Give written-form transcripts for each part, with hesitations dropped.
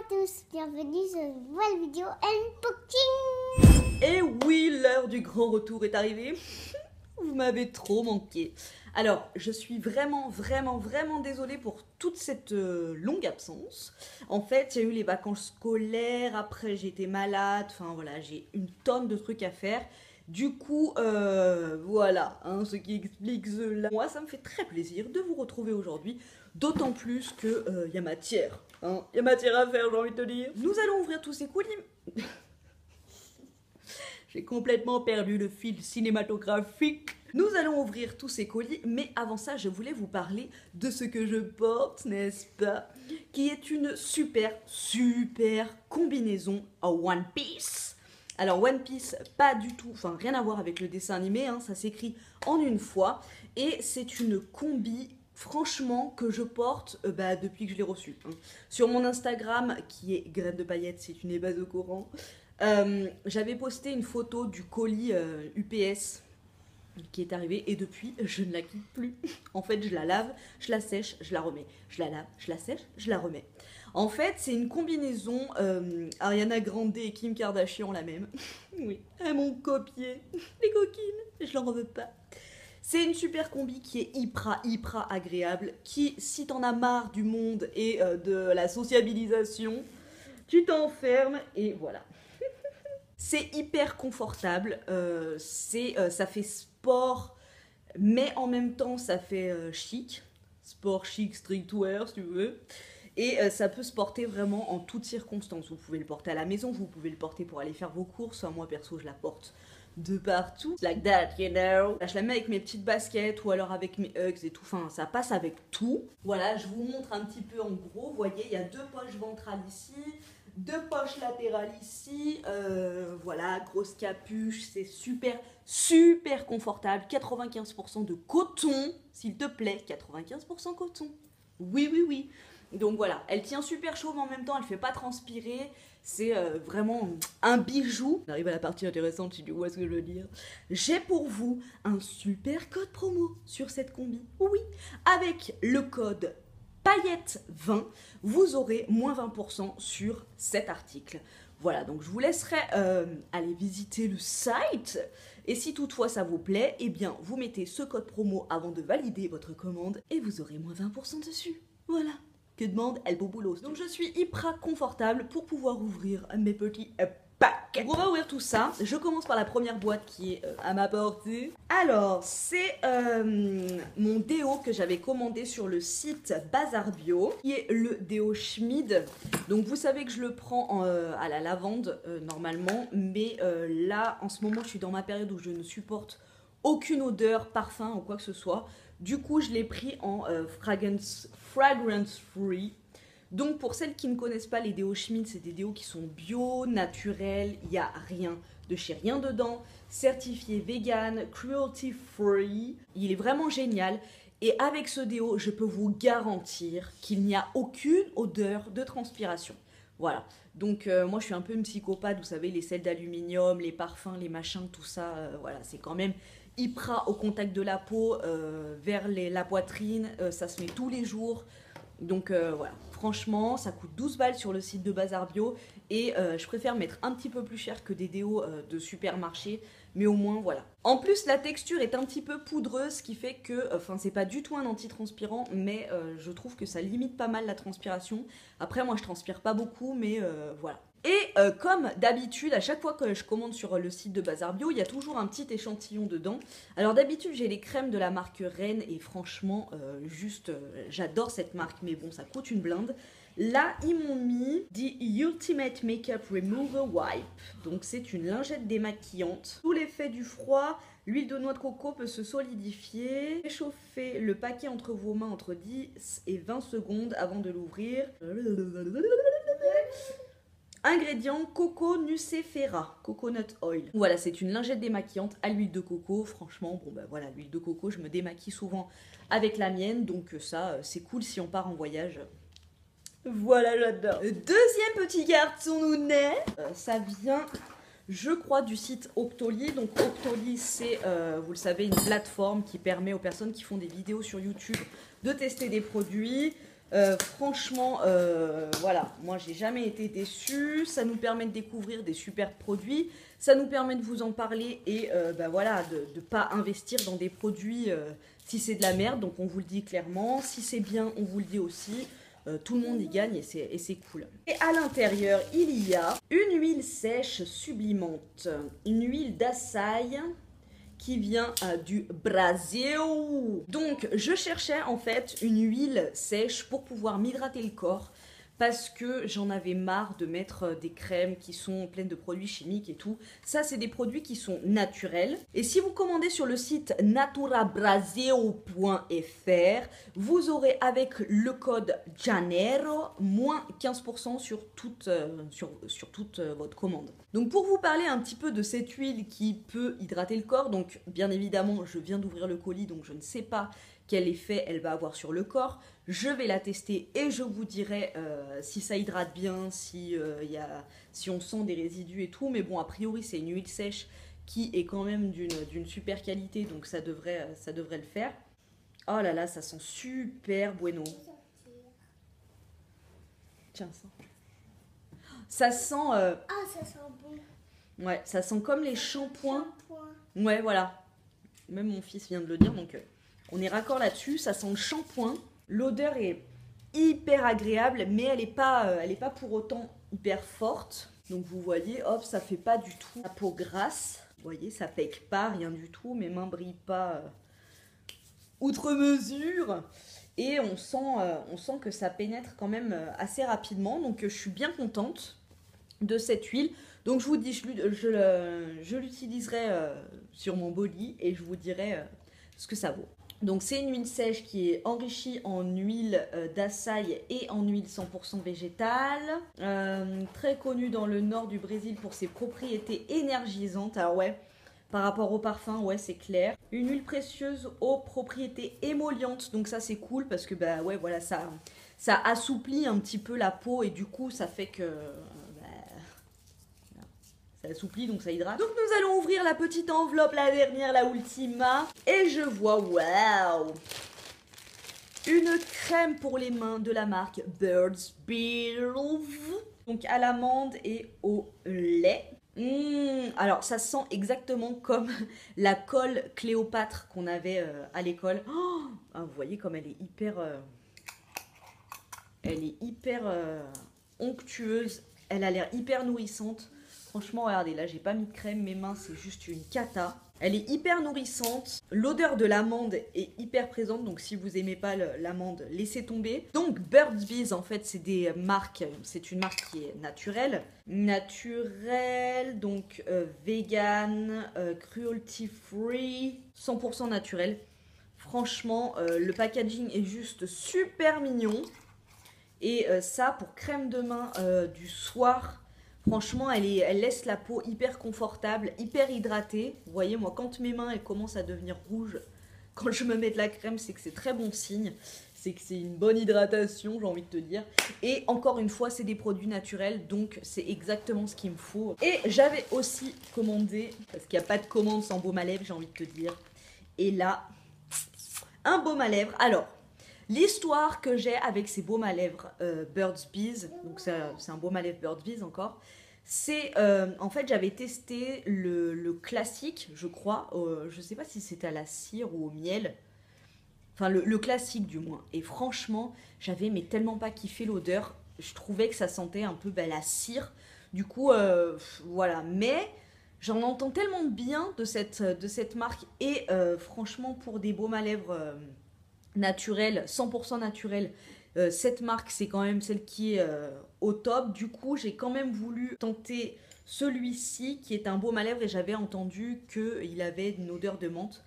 tous, bienvenue sur une nouvelle vidéo unboxing. Et oui, l'heure du grand retour est arrivée. Vous m'avez trop manqué. Alors, je suis vraiment désolée pour toute cette longue absence. En fait, il y a eu les vacances scolaires, après j'ai été malade, enfin voilà, j'ai une tonne de trucs à faire. Du coup, voilà, hein, ce qui explique cela. Moi, ça me fait très plaisir de vous retrouver aujourd'hui, d'autant plus que y a matière. Hein, y a matière à faire, j'ai envie de te dire. Nous allons ouvrir tous ces colis. J'ai complètement perdu le fil cinématographique. Nous allons ouvrir tous ces colis, mais avant ça, je voulais vous parler de ce que je porte, n'est-ce pas? Qui est une super combinaison en One Piece. Alors One Piece, pas du tout, enfin rien à voir avec le dessin animé, hein, ça s'écrit en une fois. Et c'est une combi, franchement, que je porte depuis que je l'ai reçue. Hein. Sur mon Instagram, qui est Graine de Paillettes, si tu n'es pas au courant, j'avais posté une photo du colis UPS qui est arrivé et depuis je ne la quitte plus. En fait, je la lave, je la sèche, je la remets. Je la lave, je la sèche, je la remets. En fait, c'est une combinaison Ariana Grande et Kim Kardashian la même. Oui, elles m'ont copié. Les coquines, je leur en veux pas. C'est une super combi qui est hyper agréable, qui, si t'en as marre du monde et de la sociabilisation, tu t'enfermes et voilà. C'est hyper confortable, ça fait sport, mais en même temps ça fait chic. Sport chic, streetwear si tu veux. Et ça peut se porter vraiment en toutes circonstances. Vous pouvez le porter à la maison, vous pouvez le porter pour aller faire vos courses. Enfin, moi perso je la porte de partout. Like that, you know. Là, je la mets avec mes petites baskets ou alors avec mes Uggs et tout. Enfin, ça passe avec tout. Voilà, je vous montre un petit peu en gros. Vous voyez, il y a deux poches ventrales ici. Deux poches latérales ici, voilà, grosse capuche, c'est super confortable, 95% de coton, s'il te plaît, 95% coton, oui, donc voilà, elle tient super chaud mais en même temps elle fait pas transpirer, c'est vraiment un bijou. On arrive à la partie intéressante si tu vois ce que je veux dire. J'ai pour vous un super code promo sur cette combi, oui, avec le code Paillettes 20, vous aurez moins 20% sur cet article. Voilà, donc je vous laisserai aller visiter le site. Et si toutefois ça vous plaît, eh bien vous mettez ce code promo avant de valider votre commande et vous aurez moins 20% dessus. Voilà, que demande El Bobulos. Donc je suis hyper confortable pour pouvoir ouvrir mes petits pack. On va ouvrir tout ça. Je commence par la première boîte qui est à ma portée. Alors, c'est mon déo que j'avais commandé sur le site Bazar Bio, qui est le déo Schmid. Donc, vous savez que je le prends à la lavande normalement, mais là, en ce moment, je suis dans ma période où je ne supporte aucune odeur, parfum ou quoi que ce soit. Du coup, je l'ai pris en fragrance free. Donc pour celles qui ne connaissent pas les déos Schmid, c'est des déos qui sont bio, naturels, il n'y a rien de chez rien dedans, certifié vegan, cruelty free, il est vraiment génial. Et avec ce déo, je peux vous garantir qu'il n'y a aucune odeur de transpiration. Voilà, donc moi je suis un peu une psychopathe, vous savez, les sels d'aluminium, les parfums, les machins, tout ça, voilà, c'est quand même hyper au contact de la peau, vers la poitrine, ça se met tous les jours. Donc voilà, franchement, ça coûte 12 balles sur le site de Bazar Bio et je préfère mettre un petit peu plus cher que des déos de supermarché, mais au moins voilà. En plus, la texture est un petit peu poudreuse, ce qui fait que, enfin, c'est pas du tout un antitranspirant, mais je trouve que ça limite pas mal la transpiration. Après, moi, je transpire pas beaucoup, mais voilà. Et comme d'habitude, à chaque fois que je commande sur le site de Bazar Bio, il y a toujours un petit échantillon dedans. Alors d'habitude, j'ai les crèmes de la marque Rennes et franchement, j'adore cette marque, mais bon, ça coûte une blinde. Là, ils m'ont mis The Ultimate Makeup Remover Wipe. Donc c'est une lingette démaquillante. Sous l'effet du froid, l'huile de noix de coco peut se solidifier. Réchauffez le paquet entre vos mains entre 10 et 20 secondes avant de l'ouvrir. Ingrédients, coco nucifera, coconut oil. Voilà, c'est une lingette démaquillante à l'huile de coco. Franchement, bon ben voilà, l'huile de coco, je me démaquille souvent avec la mienne. Donc ça, c'est cool si on part en voyage. Voilà, j'adore. Deuxième petit carton nounet. Ça vient, je crois, du site Octoly. Donc Octoly, c'est, vous le savez, une plateforme qui permet aux personnes qui font des vidéos sur YouTube de tester des produits. Franchement, voilà, moi j'ai jamais été déçue. Ça nous permet de découvrir des super produits. Ça nous permet de vous en parler et bah voilà, de ne pas investir dans des produits si c'est de la merde. Donc on vous le dit clairement. Si c'est bien, on vous le dit aussi. Tout le monde y gagne et c'est cool. Et à l'intérieur, il y a une huile sèche sublimante. Une huile d'açaï qui vient du Brésil. Donc je cherchais en fait une huile sèche pour pouvoir m'hydrater le corps parce que j'en avais marre de mettre des crèmes qui sont pleines de produits chimiques et tout. Ça, c'est des produits qui sont naturels. Et si vous commandez sur le site naturabrasil.fr, vous aurez avec le code Janeiro moins 15% sur toute votre commande. Donc pour vous parler un petit peu de cette huile qui peut hydrater le corps, donc bien évidemment, je viens d'ouvrir le colis, donc je ne sais pas quel effet elle va avoir sur le corps. Je vais la tester et je vous dirai si ça hydrate bien, si on sent des résidus et tout. Mais bon, a priori, c'est une huile sèche qui est quand même d'une super qualité, donc ça devrait le faire. Oh là là, ça sent super bueno. Tiens, ça. Ça sent... Ah, ça sent bon. Ouais, ça sent comme les shampoings. Ouais, voilà. Même mon fils vient de le dire, donc on est raccord là-dessus. Ça sent le shampoing. L'odeur est hyper agréable, mais elle est pas pour autant hyper forte. Donc vous voyez, hop, ça fait pas du tout la peau grasse. Vous voyez, ça pique pas, rien du tout. Mes mains brillent pas outre mesure. Et on sent que ça pénètre quand même assez rapidement. Donc je suis bien contente de cette huile. Donc je vous dis, je l'utiliserai sur mon body et je vous dirai ce que ça vaut. Donc c'est une huile sèche qui est enrichie en huile d'açaï et en huile 100% végétale. Très connue dans le nord du Brésil pour ses propriétés énergisantes. Alors ouais, par rapport au parfum, ouais, c'est clair. Une huile précieuse aux propriétés émollientes. Donc ça c'est cool parce que bah ouais, voilà, ça assouplit un petit peu la peau et du coup ça fait que... ça assouplit, donc ça hydrate. Donc nous allons ouvrir la petite enveloppe, la dernière, la ultima. Et je vois, waouh, une crème pour les mains de la marque Burt's Bees. Donc à l'amande et au lait. Alors ça sent exactement comme la colle Cléopâtre qu'on avait à l'école. Oh, vous voyez comme elle est hyper onctueuse. Elle a l'air hyper nourrissante. Franchement, regardez, là, j'ai pas mis de crème, mes mains, c'est juste une cata. Elle est hyper nourrissante. L'odeur de l'amande est hyper présente, donc si vous aimez pas l'amande, laissez tomber. Donc, Burt's Bees, en fait, c'est une marque qui est naturelle. Naturelle, donc vegan, cruelty free, 100% naturel. Franchement, le packaging est juste super mignon. Et ça, pour crème de main du soir... Franchement, elle laisse la peau hyper confortable, hyper hydratée. Vous voyez, moi, quand mes mains elles commencent à devenir rouges, quand je me mets de la crème, c'est que c'est très bon signe. C'est que c'est une bonne hydratation, j'ai envie de te dire. Et encore une fois, c'est des produits naturels, donc c'est exactement ce qu'il me faut. Et j'avais aussi commandé, parce qu'il n'y a pas de commande sans baume à lèvres, j'ai envie de te dire. Et là, un baume à lèvres. Alors, l'histoire que j'ai avec ces baumes à lèvres Burt's Bees, donc c'est un baume à lèvres Burt's Bees encore, c'est en fait j'avais testé le classique, je crois, je sais pas si c'était à la cire ou au miel, enfin le classique du moins, et franchement j'avais mais tellement pas kiffé l'odeur, je trouvais que ça sentait un peu la cire, du coup voilà, mais j'en entends tellement bien de cette marque, et franchement pour des baumes à lèvres... naturel, 100% naturel, cette marque c'est quand même celle qui est au top. Du coup j'ai quand même voulu tenter celui-ci qui est un baume à lèvres et j'avais entendu qu'il avait une odeur de menthe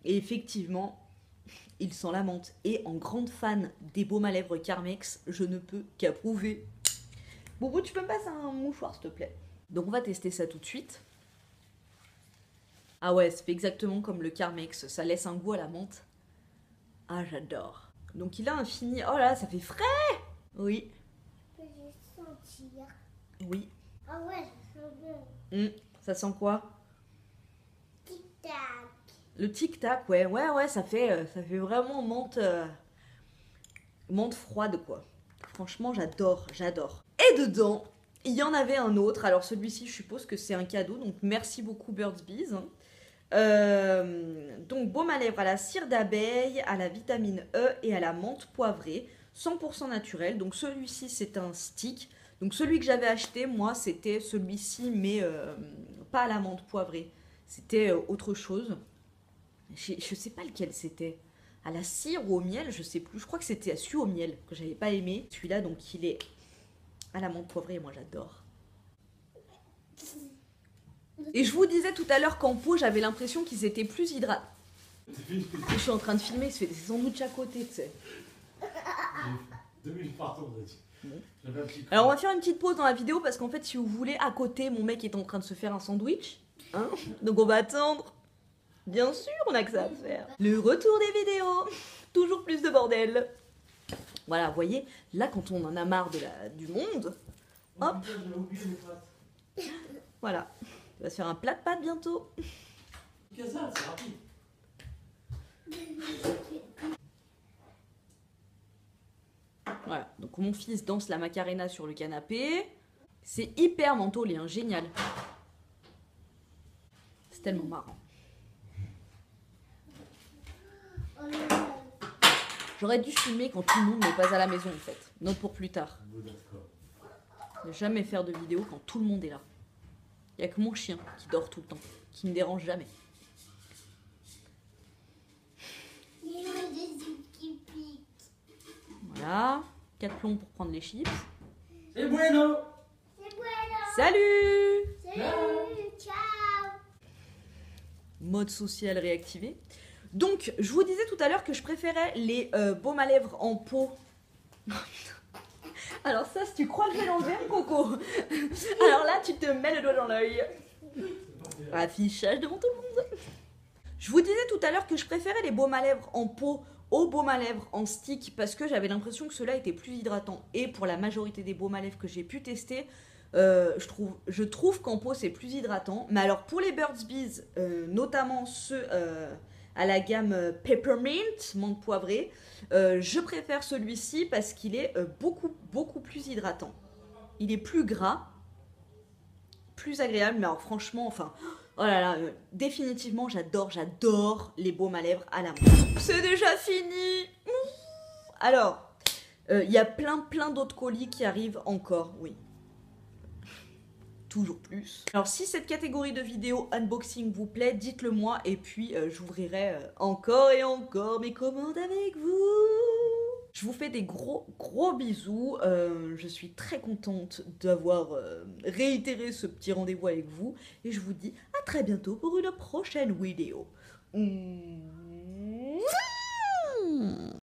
et effectivement il sent la menthe, et en grande fan des baumes à lèvres Carmex, je ne peux qu'approuver. Boubou, tu peux me passer un mouchoir s'il te plaît? Donc on va tester ça tout de suite. Ah ouais, ça fait exactement comme le Carmex, ça laisse un goût à la menthe. Ah, j'adore. Donc il a un fini... Oh là, ça fait frais! Oui. Je peux juste sentir. Oui. Ah ouais, ça sent bon. Ça sent quoi? Tic-tac. Le tic-tac, ouais, ça fait vraiment menthe... Menthe froide quoi. Franchement j'adore, j'adore. Et dedans, il y en avait un autre. Alors celui-ci je suppose que c'est un cadeau, donc merci beaucoup Burt's Bees. Donc baume à lèvres à la cire d'abeille, à la vitamine E et à la menthe poivrée, 100% naturel. Donc celui-ci c'est un stick. Donc celui que j'avais acheté moi c'était celui-ci mais pas à la menthe poivrée. C'était autre chose. Je sais pas lequel c'était. À la cire ou au miel, je sais plus. Je crois que c'était à celui au miel que j'avais pas aimé. Celui-là donc il est à la menthe poivrée et moi j'adore. Et je vous disais tout à l'heure qu'en pot, j'avais l'impression qu'ils étaient plus hydratés. Je suis en train de filmer, il se fait des sandwichs à côté, tu sais. 2000 partout, on a dit. Bon. Alors on va faire une petite pause dans la vidéo parce qu'en fait, si vous voulez, à côté, mon mec est en train de se faire un sandwich. Hein, donc on va attendre. Bien sûr, on a que ça à faire. Le retour des vidéos. Toujours plus de bordel. Voilà, vous voyez, là quand on en a marre du monde, hop. Voilà. On va se faire un plat de pâtes bientôt. C'est rapide. Voilà, donc mon fils danse la Macarena sur le canapé. C'est hyper mentholier, hein, génial. C'est tellement marrant. J'aurais dû filmer quand tout le monde n'est pas à la maison en fait. Note pour plus tard. Ne jamais faire de vidéo quand tout le monde est là. Il n'y a que mon chien qui dort tout le temps, qui ne dérange jamais. Voilà, 4 plombs pour prendre les chips. C'est bueno. Salut! Salut, ciao. Mode social réactivé. Donc, je vous disais tout à l'heure que je préférais les baumes à lèvres en pot. Alors ça, si tu crois que je vais l'enlever, Coco. Alors là, tu te mets le doigt dans l'œil. Affichage devant tout le monde. Je vous disais tout à l'heure que je préférais les baumes à lèvres en pot aux baumes à lèvres en stick parce que j'avais l'impression que ceux-là étaient plus hydratants. Et pour la majorité des baumes à lèvres que j'ai pu tester, je trouve qu'en pot c'est plus hydratant. Mais alors pour les Burt's Bees, notamment ceux à la gamme Peppermint, menthe poivrée, je préfère celui-ci parce qu'il est beaucoup plus hydratant. Il est plus gras, plus agréable, mais alors franchement, enfin, oh là là, définitivement j'adore les baumes à lèvres à la menthe. C'est déjà fini. Alors, il y a plein d'autres colis qui arrivent encore, oui. Toujours plus. Alors si cette catégorie de vidéos unboxing vous plaît, dites-le moi et puis j'ouvrirai encore et encore mes commandes avec vous. Je vous fais des gros bisous. Je suis très contente d'avoir réitéré ce petit rendez-vous avec vous et je vous dis à très bientôt pour une prochaine vidéo.